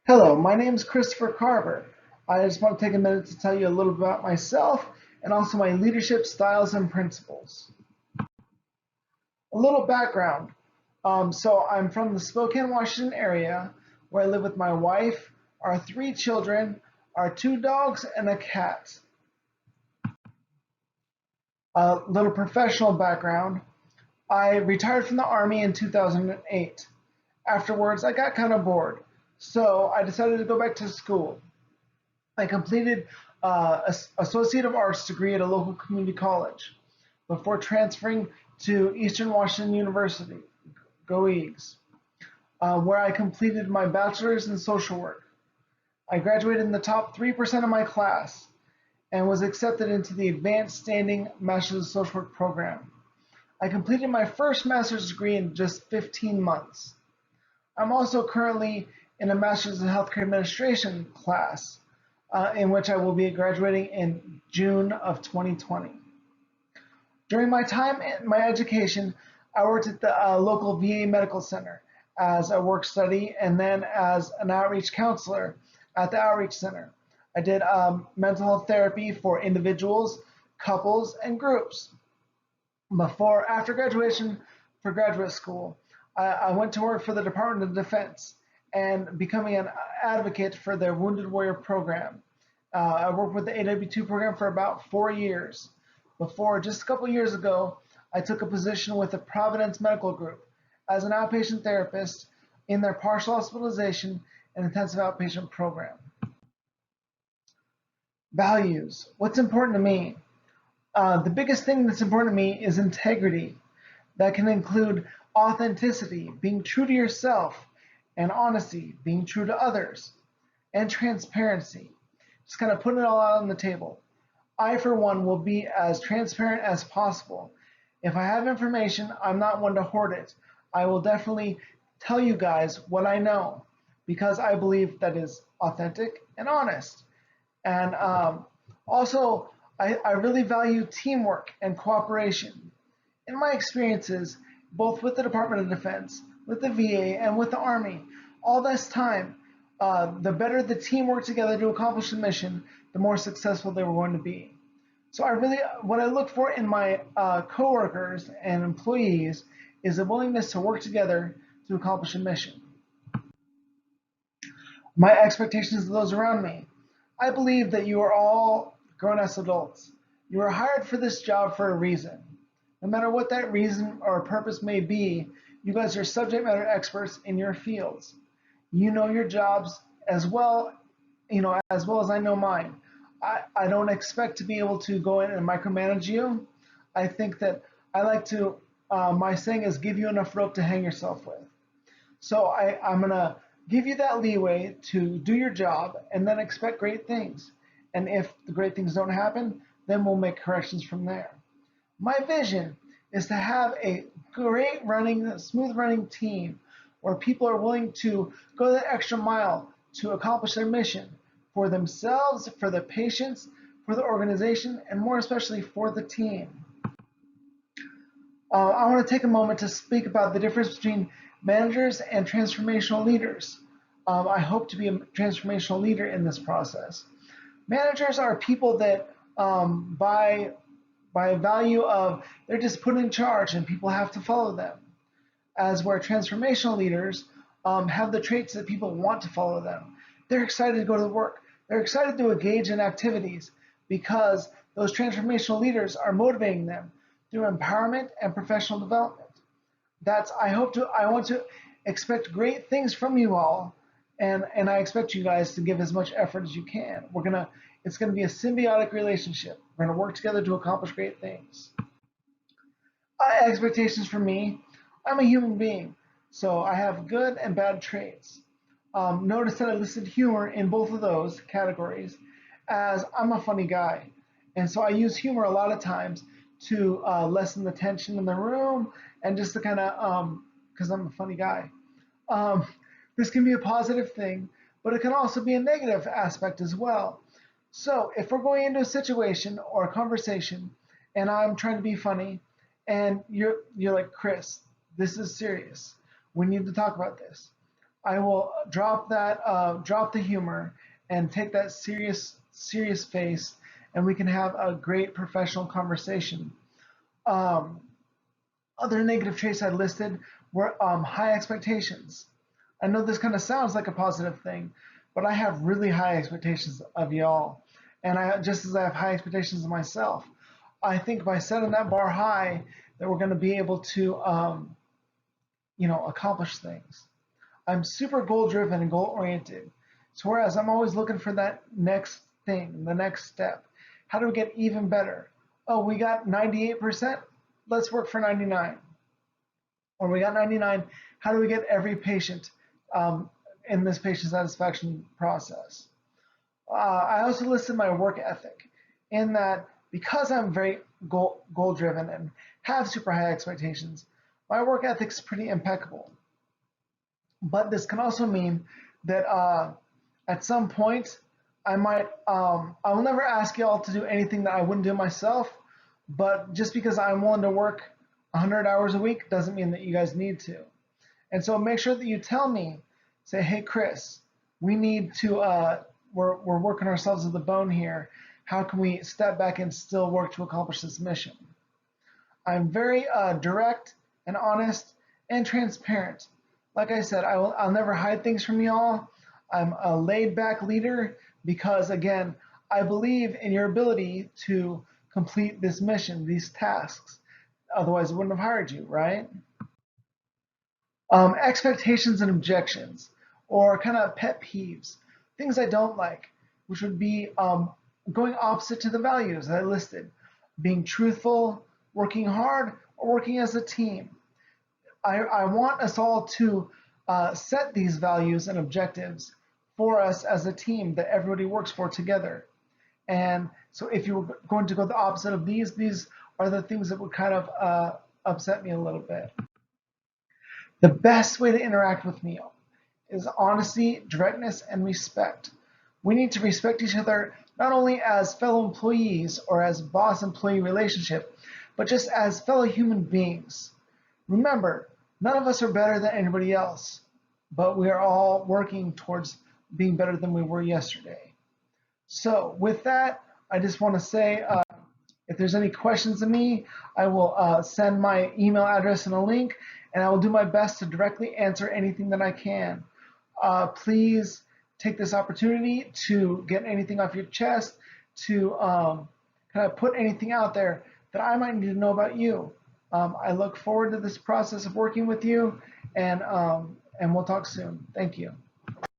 Hello, my name is Christopher Carver. I just want to take a minute to tell you a little about myself and also my leadership styles and principles. A little background. I'm from the Spokane, Washington area where I live with my wife, our three children, our two dogs, and a cat. A little professional background. I retired from the Army in 2008. Afterwards, I got kind of bored, so I decided to go back to school. I completed Associate of Arts degree at a local community college before transferring to Eastern Washington University, go Eags, where I completed my bachelor's in social work. I graduated in the top 3% of my class and was accepted into the advanced standing Master's of Social Work program. I completed my first master's degree in just 15 months. I'm also currently in a Master's in Healthcare Administration class, in which I will be graduating in June of 2020. During my time in my education, I worked at the local VA medical center as a work study and then as an outreach counselor at the outreach center. I did mental health therapy for individuals, couples, and groups. After graduation for graduate school, I went to work for the Department of Defense and becoming an advocate for their Wounded Warrior program. I worked with the AW2 program for about 4 years. Before, just a couple years ago, I took a position with the Providence Medical Group as an outpatient therapist in their partial hospitalization and intensive outpatient program. Values. What's important to me? The biggest thing that's important to me is integrity. That can include authenticity, being true to yourself, and honesty, being true to others, and transparency. Just kind of putting it all out on the table. I, for one, will be as transparent as possible. If I have information, I'm not one to hoard it. I will definitely tell you guys what I know because I believe that is authentic and honest. And also, I really value teamwork and cooperation. In my experiences, both with the Department of Defense, with the VA, and with the Army, all this time, the better the team worked together to accomplish the mission, the more successful they were going to be. So what I look for in my coworkers and employees is a willingness to work together to accomplish a mission. My expectations of those around me. I believe that you are all grown-ass adults. You are hired for this job for a reason. No matter what that reason or purpose may be, you guys are subject matter experts in your fields. You know your jobs as well, as well as I know mine. I don't expect to be able to go in and micromanage you. I think that I like to, my saying is give you enough rope to hang yourself with. So I'm going to give you that leeway to do your job and then expect great things. And if the great things don't happen, then we'll make corrections from there. My vision is to have a great running, smooth running team where people are willing to go that extra mile to accomplish their mission for themselves, for the patients, for the organization, and more especially for the team. I want to take a moment to speak about the difference between managers and transformational leaders. I hope to be a transformational leader in this process. Managers are people that by value of they're just put in charge and people have to follow them. As where transformational leaders have the traits that people want to follow them. They're excited to go to work. They're excited to engage in activities because those transformational leaders are motivating them through empowerment and professional development. I want to expect great things from you all, and I expect you guys to give as much effort as you can. It's gonna be a symbiotic relationship. We're gonna work together to accomplish great things. Expectations for me, I'm a human being, so I have good and bad traits. Notice that I listed humor in both of those categories as I'm a funny guy. And so I use humor a lot of times to lessen the tension in the room and just to kind of, because I'm a funny guy. Um, this can be a positive thing, but it can also be a negative aspect as well. So if we're going into a situation or a conversation and I'm trying to be funny and you're like, Chris, this is serious. We need to talk about this. I will drop the humor and take that serious face, and we can have a great professional conversation. Um, Other negative traits I listed were high expectations. I know this kind of sounds like a positive thing, but I have really high expectations of y'all, and I just as I have high expectations of myself. I think by setting that bar high, that we're going to be able to, accomplish things. I'm super goal driven and goal oriented. So whereas I'm always looking for that next thing, the next step. How do we get even better? Oh, we got 98%. Let's work for 99. Or we got 99. How do we get every patient um, in this patient satisfaction process? I also listed my work ethic in that because I'm very goal driven and have super high expectations, my work ethic's pretty impeccable. But this can also mean that at some point I will never ask y'all to do anything that I wouldn't do myself. But just because I'm willing to work 100 hours a week doesn't mean that you guys need to. And so make sure that you tell me, say, hey, Chris, we need to, we're working ourselves to the bone here. How can we step back and still work to accomplish this mission? I'm very direct and honest and transparent. Like I said, I'll never hide things from y'all. I'm a laid back leader because, again, I believe in your ability to complete this mission, these tasks. Otherwise, I wouldn't have hired you, right? Expectations and objections, or kind of pet peeves, things I don't like, which would be going opposite to the values that I listed, being truthful, working hard, or working as a team. I want us all to set these values and objectives for us as a team that everybody works for together. And so if you were going to go the opposite of these are the things that would kind of upset me a little bit. The best way to interact with me is honesty, directness, and respect. We need to respect each other not only as fellow employees or as boss-employee relationship, but just as fellow human beings. Remember, none of us are better than anybody else, but we are all working towards being better than we were yesterday. So with that, I just want to say, if there's any questions of me, I will send my email address and a link, and I will do my best to directly answer anything that I can. Please take this opportunity to get anything off your chest, to kind of put anything out there that I might need to know about you. I look forward to this process of working with you, and we'll talk soon. Thank you.